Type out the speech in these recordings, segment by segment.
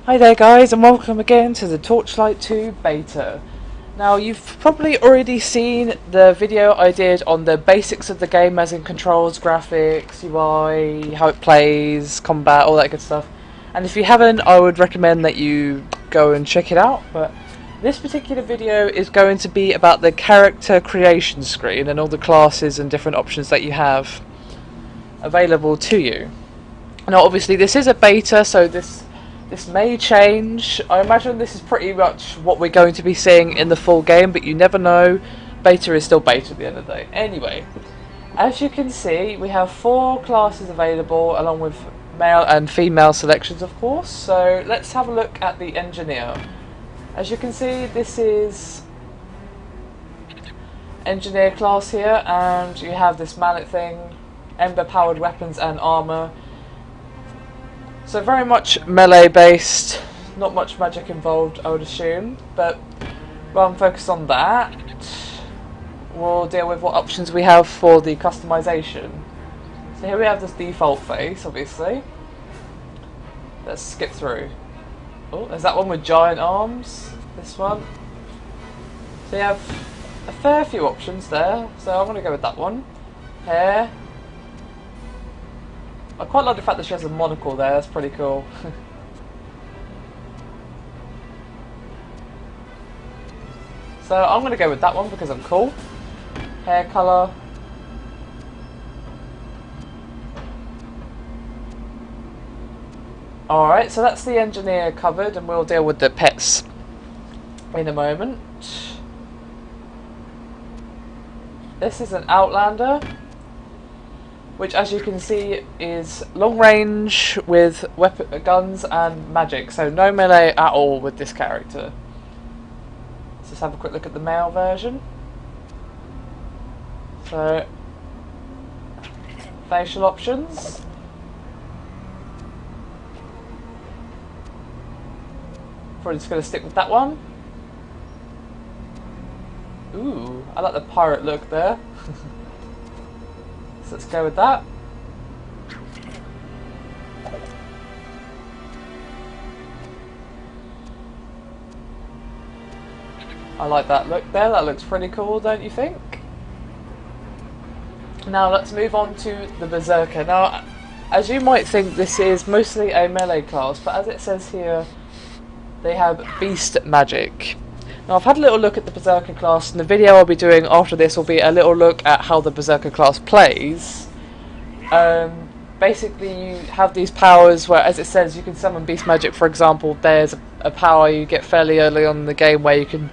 Hi there guys, and welcome again to the Torchlight 2 beta. Now you've probably already seen the video I did on the basics of the game, as in controls, graphics, UI, how it plays, combat, all that good stuff. And if you haven't, I would recommend that you go and check it out. But this particular video is going to be about the character creation screen and all the classes and different options that you have available to you. Now obviously this is a beta, so this may change. I imagine this is pretty much what we're going to be seeing in the full game, but you never know. Beta is still beta at the end of the day. Anyway, as you can see, we have 4 classes available, along with male and female selections, of course. So let's have a look at the engineer. As you can see, this is engineer class here, and you have this mallet thing, ember powered weapons and armor. So very much melee based, not much magic involved, I would assume, but rather than focus on that, we'll deal with what options we have for the customization. So here we have this default face, obviously. Let's skip through. Oh, there's that one with giant arms, this one. So you have a fair few options there, so I'm going to go with that one. Hair. I quite like the fact that she has a monocle there, that's pretty cool. So I'm going to go with that one because I'm cool. Hair colour. Alright, so that's the engineer covered, and we'll deal with the pets in a moment. This is an outlander, which, as you can see, is long range with guns and magic, so no melee at all with this character. Let's just have a quick look at the male version. So, facial options. Probably just going to stick with that one. Ooh, I like the pirate look there. So let's go with that. I like that look there, that looks pretty cool, don't you think? Now let's move on to the Berserker. Now, as you might think, this is mostly a melee class, but as it says here, they have beast magic. Now I've had a little look at the Berserker class, and the video I'll be doing after this will be a little look at how the Berserker class plays. Basically you have these powers where, as it says, you can summon beast magic. For example, there's a power you get fairly early on in the game where you can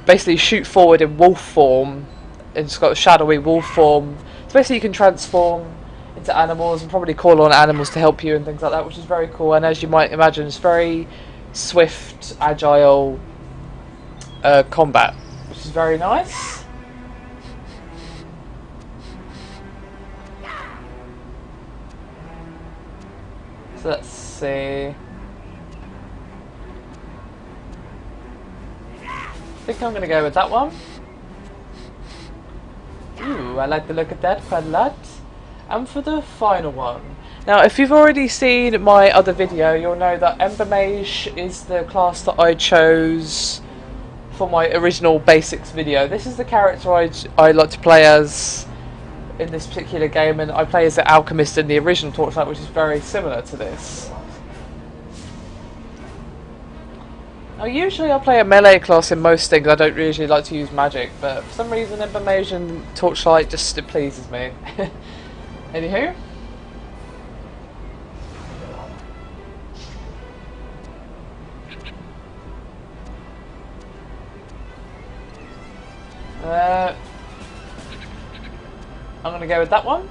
basically shoot forward in wolf form, and it's got a shadowy wolf form. So basically you can transform into animals and probably call on animals to help you and things like that, which is very cool. And as you might imagine, it's very swift, agile combat, which is very nice. So let's see. I think I'm going to go with that one. Ooh, I like the look of that quite a lot. And for the final one. Now, if you've already seen my other video, you'll know that Ember Mage is the class that I chose for my original basics video. This is the character I like to play as in this particular game, and I play as the alchemist in the original Torchlight, which is very similar to this. Now usually I play a melee class in most things. I don't usually like to use magic, but for some reason Ember Mage and Torchlight just, it pleases me. Anywho. I'm going to go with that one.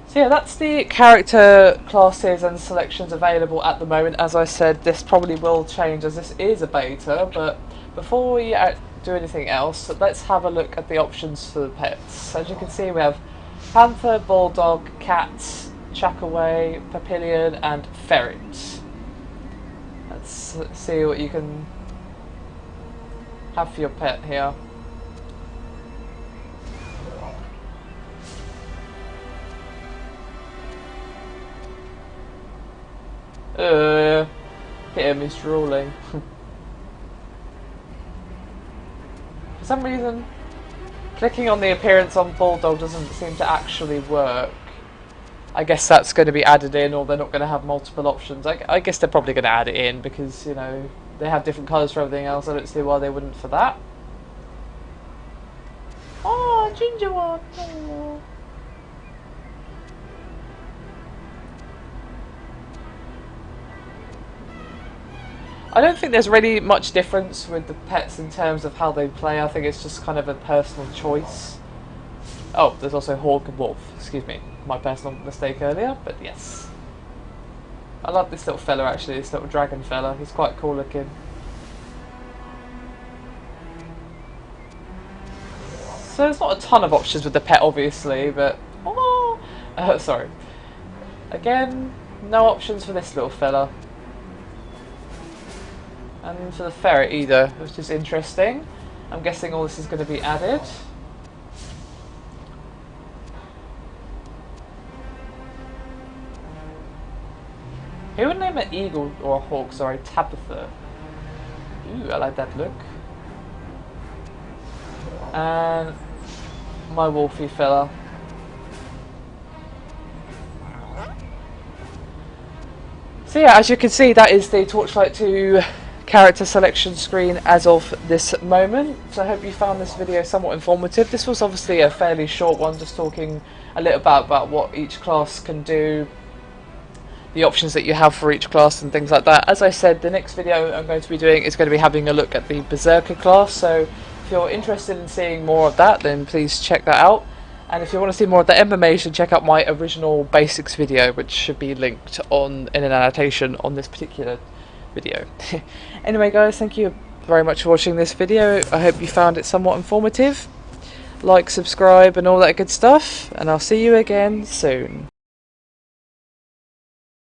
So yeah, that's the character classes and selections available at the moment. As I said, this probably will change as this is a beta, but before we do anything else, let's have a look at the options for the pets. As you can see, we have panther, bulldog, cat, Chakaway, Papillion, and Ferret. Let's see what you can have for your pet here. Hit him, he's drooling. For some reason, clicking on the appearance on Bulldog doesn't seem to actually work. I guess that's going to be added in, or they're not going to have multiple options. I guess they're probably going to add it in because, you know, they have different colours for everything else. I don't see why they wouldn't for that. Oh, ginger one! Oh. I don't think there's really much difference with the pets in terms of how they play. I think it's just kind of a personal choice. Oh, there's also Hawk and Wolf. Excuse me, my personal mistake earlier, but yes. I like this little fella actually, this little dragon fella. He's quite cool looking. So there's not a ton of options with the pet obviously, but... Oh! Sorry. Again, no options for this little fella. And for the ferret either, which is interesting. I'm guessing all this is going to be added. Who would name an eagle or a hawk? Sorry, Tabitha. Ooh, I like that look. And my wolfy fella. So yeah, as you can see, that is the Torchlight 2 character selection screen as of this moment. So I hope you found this video somewhat informative. This was obviously a fairly short one, just talking a little about what each class can do, the options that you have for each class and things like that. As I said, the next video I'm going to be doing is going to be having a look at the Berserker class, so if you're interested in seeing more of that, then please check that out. And if you want to see more of that information, check out my original basics video, which should be linked on in an annotation on this particular video. Anyway guys, thank you very much for watching this video. I hope you found it somewhat informative. Like, subscribe and all that good stuff, and I'll see you again soon.